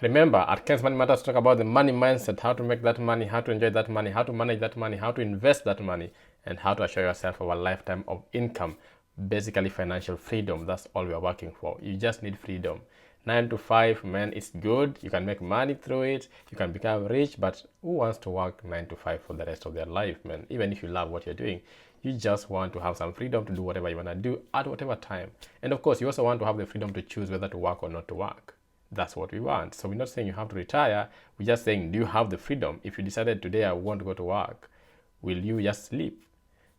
Remember, at Ken's Money Matters, talk about the money mindset, how to make that money, how to enjoy that money, how to manage that money, how to invest that money, and how to assure yourself of a lifetime of income. Basically, financial freedom. That's all we are working for. You just need freedom. 9 to 5, man, it's good. You can make money through it. You can become rich, but who wants to work 9 to 5 for the rest of their life, man? Even if you love what you're doing, you just want to have some freedom to do whatever you want to do at whatever time. And of course, you also want to have the freedom to choose whether to work or not to work. That's what we want. So we're not saying you have to retire. We're just saying, do you have the freedom? If you decided today I want to go to work, will you just sleep?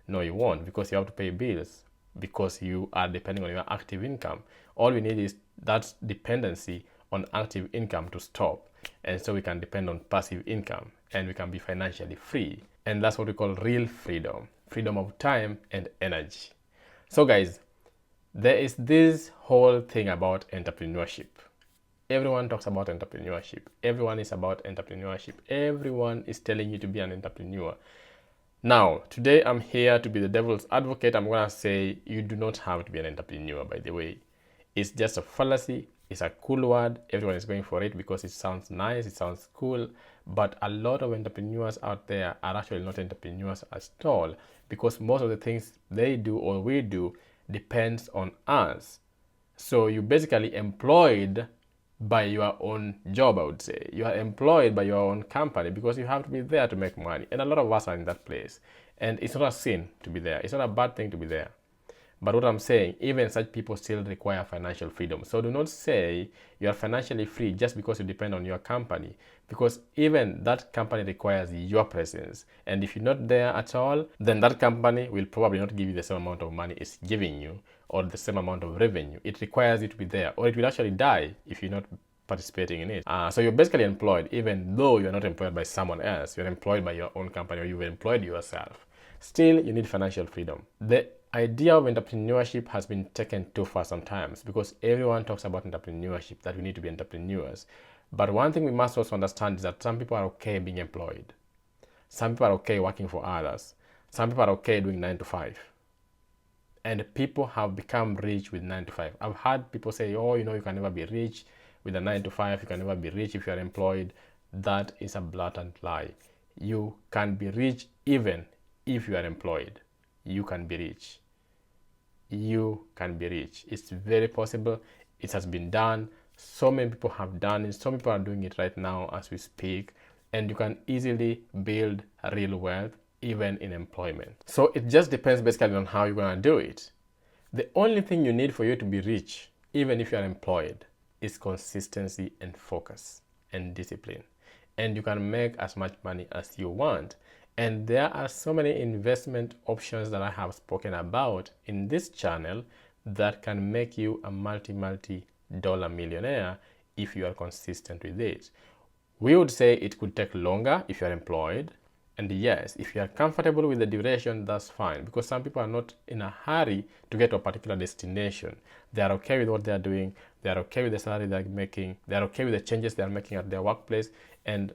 No, you won't, because you have to pay bills, because you are depending on your active income. All we need is that dependency on active income to stop. And so we can depend on passive income and we can be financially free. And that's what we call real freedom. Freedom of time and energy. So guys, there is this whole thing about entrepreneurship. Everyone talks about entrepreneurship. Everyone is about entrepreneurship. Everyone is telling you to be an entrepreneur. Now, today I'm here to be the devil's advocate. I'm going to say you do not have to be an entrepreneur, by the way. It's just a fallacy. It's a cool word. Everyone is going for it because it sounds nice. It sounds cool. But a lot of entrepreneurs out there are actually not entrepreneurs at all, because most of the things they do or we do depends on us. So you're basically employed by your own job, I would say. You are employed by your own company because you have to be there to make money. And a lot of us are in that place. And it's not a sin to be there. It's not a bad thing to be there. But what I'm saying, even such people still require financial freedom. So do not say you are financially free just because you depend on your company, because even that company requires your presence. And if you're not there at all, then that company will probably not give you the same amount of money it's giving you or the same amount of revenue. It requires you to be there, or it will actually die if you're not participating in it. So you're basically employed, even though you're not employed by someone else. You're employed by your own company, or you've employed yourself. Still, you need financial freedom. The idea of entrepreneurship has been taken too far sometimes, because everyone talks about entrepreneurship, that we need to be entrepreneurs. But one thing we must also understand is that some people are okay being employed. Some people are okay working for others. Some people are okay doing 9 to 5. And people have become rich with 9 to 5. I've heard people say, oh, you can never be rich with a 9 to 5. You can never be rich if you are employed. That is a blatant lie. You can be rich even if you are employed. You can be rich. You can be rich. It's very possible. It has been done. So many people have done it. So many people are doing it right now as we speak. And you can easily build real wealth even in employment. So it just depends basically on how you're going to do it. The only thing you need for you to be rich, even if you are employed, is consistency and focus and discipline. And you can make as much money as you want. And there are so many investment options that I have spoken about in this channel that can make you a multi-dollar millionaire if you are consistent with it. We would say it could take longer if you are employed. And yes, if you are comfortable with the duration, that's fine, because some people are not in a hurry to get to a particular destination. They are okay with what they are doing. They are okay with the salary they are making. They are okay with the changes they are making at their workplace. And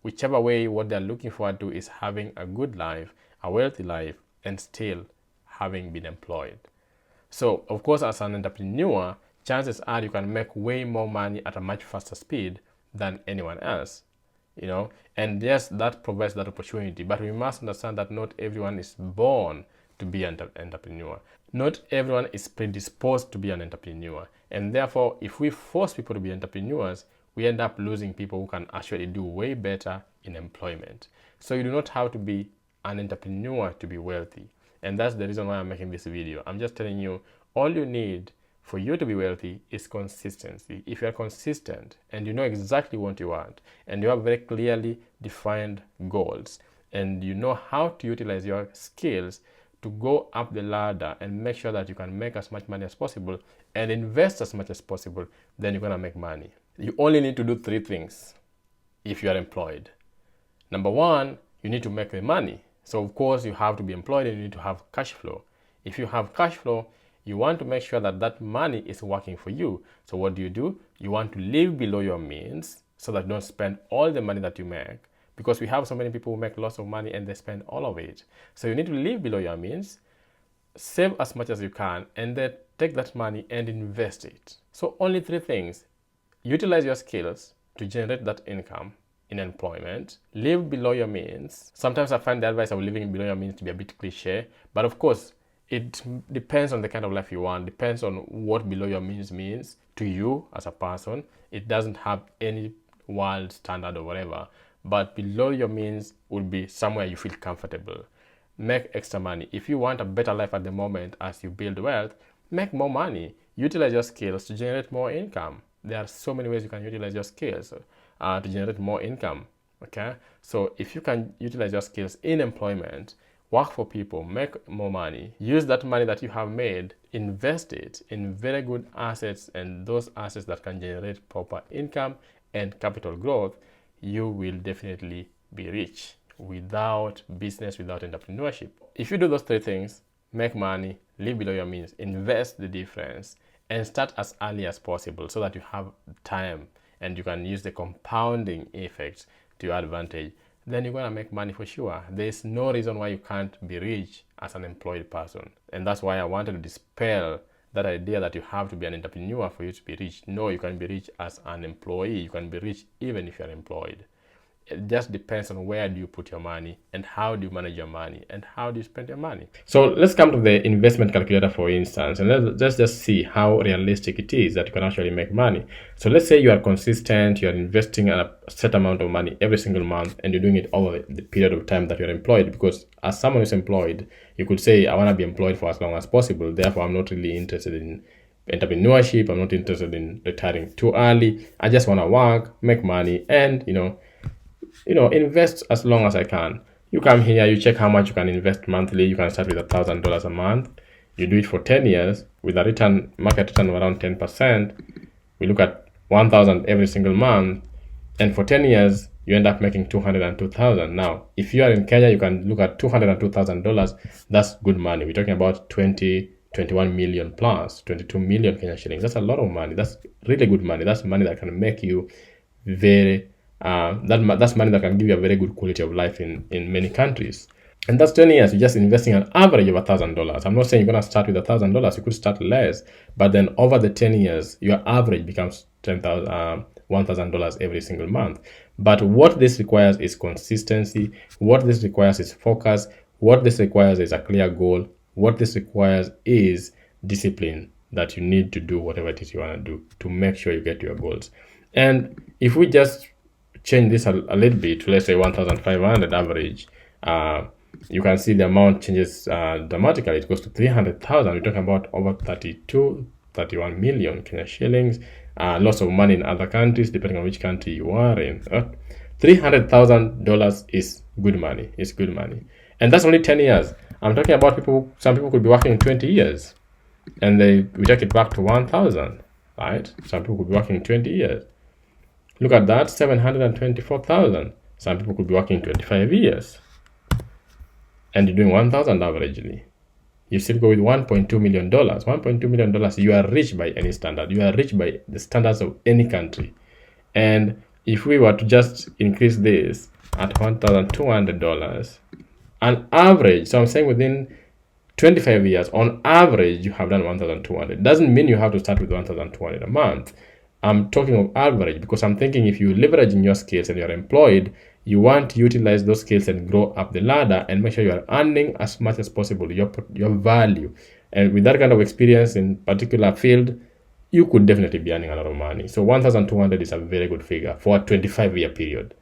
whichever way, what they are looking forward to is having a good life, a wealthy life, and still having been employed. So, of course, as an entrepreneur, chances are you can make way more money at a much faster speed than anyone else. And yes, that provides that opportunity, but we must understand that not everyone is born to be an entrepreneur. Not everyone is predisposed to be an entrepreneur, and therefore if we force people to be entrepreneurs, we end up losing people who can actually do way better in employment. So you do not have to be an entrepreneur to be wealthy, and that's the reason why I'm making this video. I'm just telling you, all you need for you to be wealthy is consistency. If you are consistent and you know exactly what you want, and you have very clearly defined goals, and you know how to utilize your skills to go up the ladder and make sure that you can make as much money as possible and invest as much as possible, then you're going to make money. You only need to do 3 things if you are employed. Number 1, you need to make the money. So of course you have to be employed and you need to have cash flow. If you have cash flow, you want to make sure that that money is working for you. So what do? You want to live below your means so that you don't spend all the money that you make, because we have so many people who make lots of money and they spend all of it. So you need to live below your means, save as much as you can, and then take that money and invest it. So only 3 things. Utilize your skills, to generate that income in employment. Live below your means. Sometimes I find the advice of living below your means to be a bit cliche, but of course, it depends on the kind of life you want, depends on what below your means means to you as a person. It doesn't have any world standard or whatever, but below your means would be somewhere you feel comfortable. Make extra money. If you want a better life at the moment as you build wealth, make more money. Utilize your skills to generate more income. There are so many ways you can utilize your skills to generate more income. Okay, so if you can utilize your skills in employment, work for people, make more money, use that money that you have made, invest it in very good assets, and those assets that can generate proper income and capital growth, you will definitely be rich without business, without entrepreneurship. If you do those three things, make money, live below your means, invest the difference, and start as early as possible so that you have time and you can use the compounding effect to your advantage, then you're going to make money for sure. There's no reason why you can't be rich as an employed person. And that's why I wanted to dispel that idea that you have to be an entrepreneur for you to be rich. No, you can be rich as an employee. You can be rich even if you're employed. It just depends on where do you put your money and how do you manage your money and how do you spend your money. So let's come to the investment calculator, for instance, and let's just see how realistic it is that you can actually make money. So let's say you are consistent, you are investing a set amount of money every single month, and you're doing it over the period of time that you're employed. Because as someone who's employed, you could say, I want to be employed for as long as possible. Therefore, I'm not really interested in entrepreneurship. I'm not interested in retiring too early. I just want to work, make money, and invest as long as I can. You come here, you check how much you can invest monthly. You can start with $1,000 a month. You do it for 10 years with a market return of around 10%. We look at 1,000 every single month, and for 10 years you end up making 202,000. Now, if you are in Kenya, you can look at $202,000. That's good money. We're talking about 21 million plus, 22 million Kenya shillings. That's a lot of money. That's really good money. That's money that can make you that's money that can give you a very good quality of life in many countries. And that's 10 years. You're just investing an average of $1,000. I'm not saying you're going to start with $1,000. You could start less, but then over the 10 years, your average becomes $1,000 every single month. But what this requires is consistency. What this requires is focus. What this requires is a clear goal. What this requires is discipline, that you need to do whatever it is you want to do to make sure you get to your goals. And if we just change this a little bit to, let's say, 1,500 average, you can see the amount changes dramatically. It goes to 300,000. We're talking about over 31 million Kenya shillings. Lots of money in other countries, depending on which country you are in. $300,000 is good money. It's good money. And that's only 10 years. I'm talking about some people could be working 20 years. And we take it back to 1,000, right? Some people could be working 20 years. Look at that, 724,000. Some people could be working 25 years. And you're doing 1,000 averagely. You still go with $1.2 million. $1.2 million, you are rich by any standard. You are rich by the standards of any country. And if we were to just increase this at $1,200, on average, so I'm saying within 25 years, on average, you have done 1,200. Doesn't mean you have to start with 1,200 a month. I'm talking of average because I'm thinking if you leverage in your skills and you're employed, you want to utilize those skills and grow up the ladder and make sure you are earning as much as possible your value. And with that kind of experience in particular field, you could definitely be earning a lot of money. So 1,200 is a very good figure for a 25-year period.